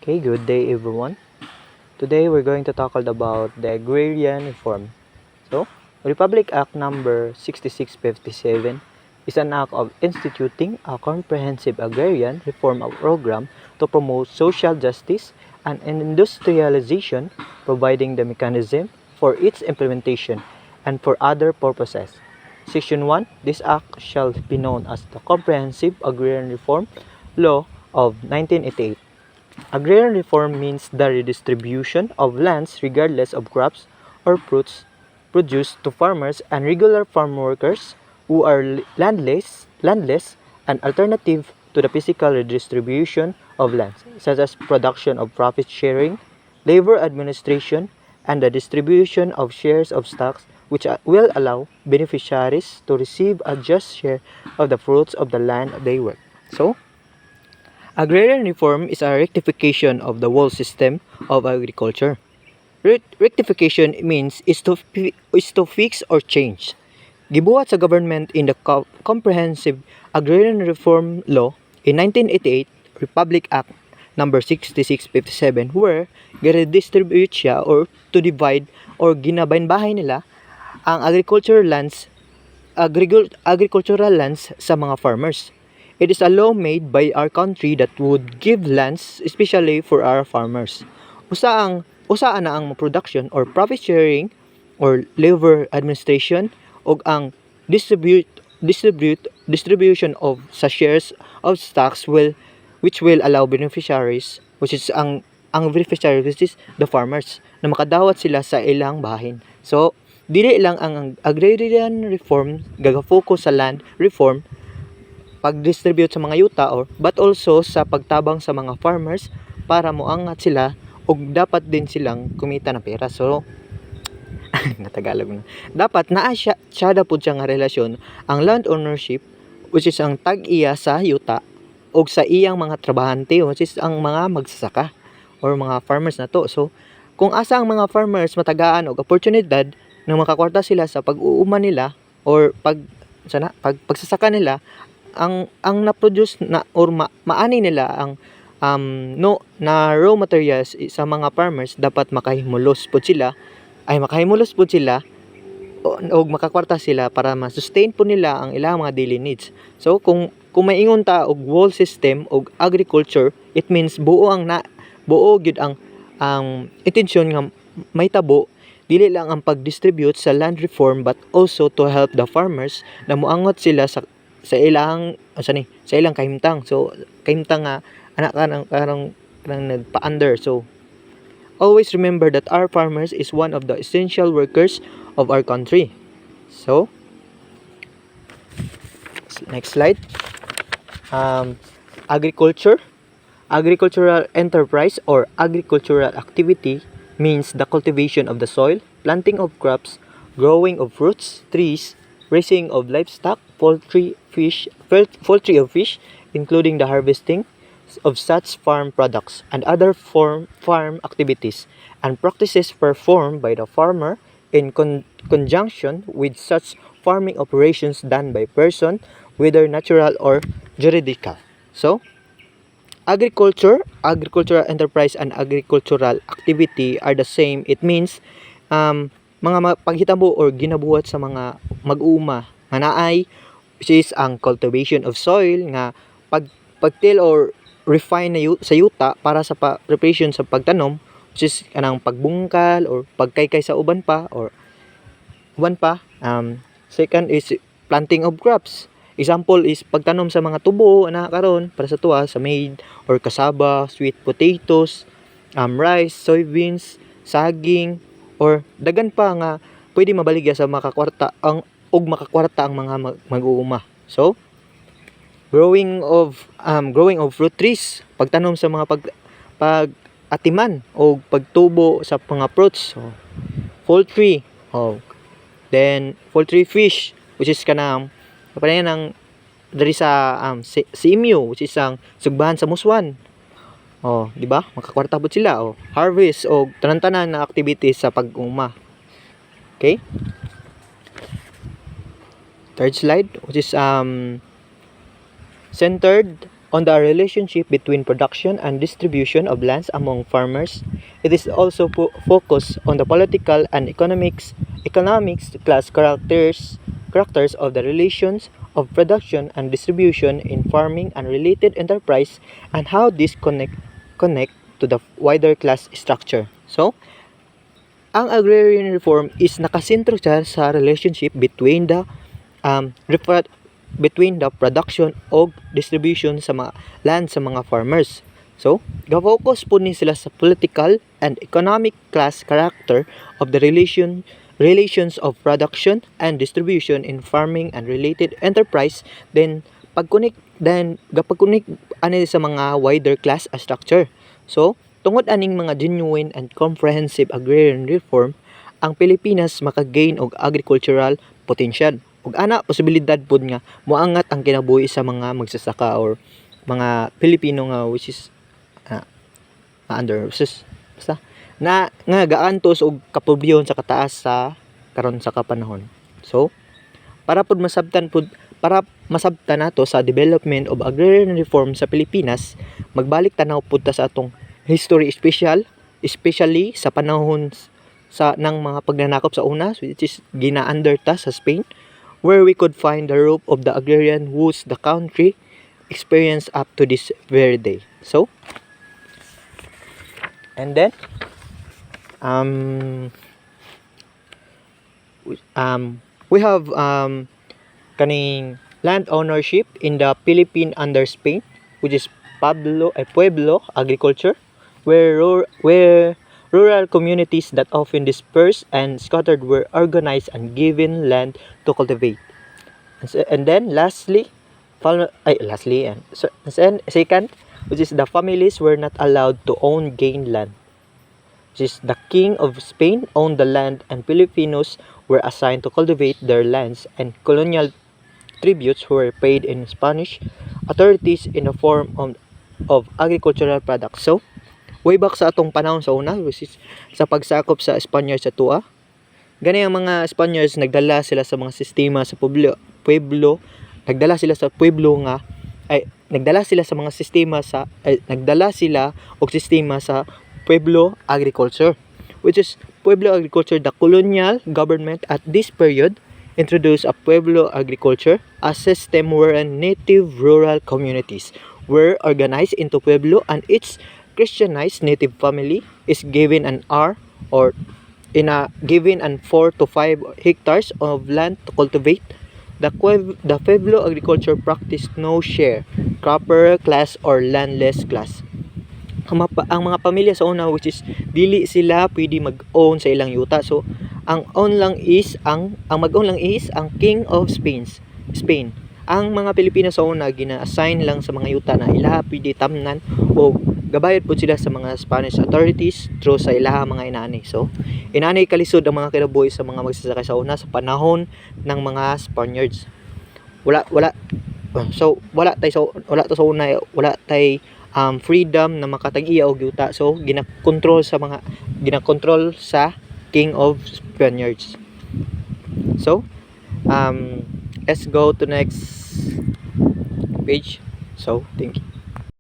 Okay, good day everyone. Today we're going to talk about the agrarian reform. So, Republic Act number 6657 is an act of instituting a comprehensive agrarian reform program to promote social justice and industrialization, providing the mechanism for its implementation and for other purposes. Section 1. This act shall be known as the Comprehensive Agrarian Reform Law of 1988. Agrarian reform means the redistribution of lands regardless of crops or fruits produced to farmers and regular farm workers who are landless, an alternative to the physical redistribution of lands, such as production of profit sharing, labor administration, and the distribution of shares of stocks, which will allow beneficiaries to receive a just share of the fruits of the land they work. So, agrarian reform is a rectification of the whole system of agriculture. Rectification means is to fix or change. Gibuhat sa government in the Comprehensive Agrarian Reform Law in 1988, Republic Act number 6657, where gire-distribute siya or to divide or ginabahin-bahay nila ang agricultural lands sa mga farmers. It is a law made by our country that would give lands especially for our farmers. Usaan na ang production or profit sharing or labor administration o ang distribution of sa shares of stocks which will allow beneficiaries which is the farmers na makadawat sila sa ilang bahin. So dili lang ang agrarian reform gaga-focus sa land reform pag-distribute sa mga yuta but also sa pagtabang sa mga farmers para moangat sila ug dapat din silang kumita ng pera. So natagalog na. Dapat naa siya pud siya nga relasyon ang land ownership which is ang tag-iya sa yuta ug sa iyang mga trabahante which is ang mga magsasaka or mga farmers na to. So kung asa ang mga farmers matagaan og oportunidad na makakwarta sila sa pag-uuma nila or pagsasaka nila, ang na-produce na or maani nila ang na raw materials sa mga farmers dapat makahimulos pud sila o makakwarta sila para ma-sustain po nila ang ilang mga daily needs. So kung maingon ta og whole system og agriculture, it means buo gyud ang intensyon nga may tabo dili lang ang pag-distribute sa land reform but also to help the farmers na moangot sila sa ilang kahimtang. So kahimtang nga anak karang nagpa-under. So always remember that our farmers is one of the essential workers of our country. So next slide. Agricultural enterprise or agricultural activity means the cultivation of the soil, planting of crops, growing of fruits, trees, raising of livestock, poultry of fish, including the harvesting of such farm products and other farm activities and practices performed by the farmer in conjunction with such farming operations done by person, whether natural or juridical. So, agricultural enterprise and agricultural activity are the same. It means mga paghitabo or ginabuhat sa mga mag-uuma nga naay which is ang cultivation of soil nga pagtil or refine na sa yuta para sa preparation sa pagtanom which is kanang pagbungkal or pagkaykay sa uban pa. Second is planting of crops. Example is pagtanom sa mga tubo na karon para sa tuwa sa maize or cassava, sweet potatoes, rice, soybeans, saging or dagan pa nga pwede mabaligya sa makakwarta ang mga mag-uuma. So growing of fruit trees, pagtanom sa mga pag-atiman o pagtubo sa mga fruits. So, poultry, then poultry fish which is kanang kapanayan ng dari sa emu which is ang sugbahan sa muswan. Di ba? Makakwarta pud sila harvest o tanan-tanan na activities sa pag-uma. Okay? Third slide which is centered on the relationship between production and distribution of lands among farmers. It is also focused on the political and economics class characters of the relations of production and distribution in farming and related enterprise and how this connect to the wider class structure. So, ang agrarian reform is nakasentro siya sa relationship between the um, production o distribution sa mga land sa mga farmers. So, ga-focus po ni sila sa political and economic class character of the relations of production and distribution in farming and related enterprise, then gapag-connect ani sa mga wider class structure. So, tungod aning mga genuine and comprehensive agrarian reform, ang Pilipinas maka-gain og agricultural potential. Ug ana posibilidad pod nga moangat ang kinabuhi sa mga magsasaka or mga Pilipino nga which is under basta na nga gaantos og kapobyon sa kataas sa karon sa kapanahon. So, para masabtan nato sa development of agrarian reform sa Pilipinas, magbalik tanaw pud ta sa atong history especially sa panahon ng mga pagnanakop sa una, which is gina-under ta sa Spain, where we could find the root of the agrarian whose the country experienced up to this very day. So, and then we have kaning land ownership in the Philippine under Spain, which is Pueblo agriculture, where rural communities that often dispersed and scattered were organized and given land to cultivate. And then second, which is the families were not allowed to own gain land. Which is the King of Spain owned the land and Filipinos were assigned to cultivate their lands, and colonial tributes were paid in Spanish authorities in the form of agricultural products. So, way back sa atong panahon sa una, which is sa pagsakop sa Spaniards sa Tua, gani ang mga Spaniards nagdala sila sa mga sistema sa pueblo, nagdala sila sa pueblo agriculture, which is pueblo agriculture. The colonial government at this period introduced a pueblo agriculture, a system wherein native rural communities were organized into pueblo, and each Christianized native family is given an 4 to 5 hectares of land to cultivate. The pueblo agriculture practiced no share, cropper class or landless class. Ang mga pamilya sa una, which is dili sila pwede mag-own sa ilang yuta. So, ang mag-own lang is ang King of Spain. Ang mga Pilipino sa una gina-assign lang sa mga yuta na ilaha pwede tamnan o gabayad po sila sa mga Spanish authorities through sa ilaha mga inani. So, inani kalisod ang mga kinabuhi sa mga magsasaka sa una sa panahon ng mga Spaniards. Wala sa una, wala tay freedom na makatag-iya og yuta. So, gina-control sa King of Spaniards. So, let's go to next page. So, thank you.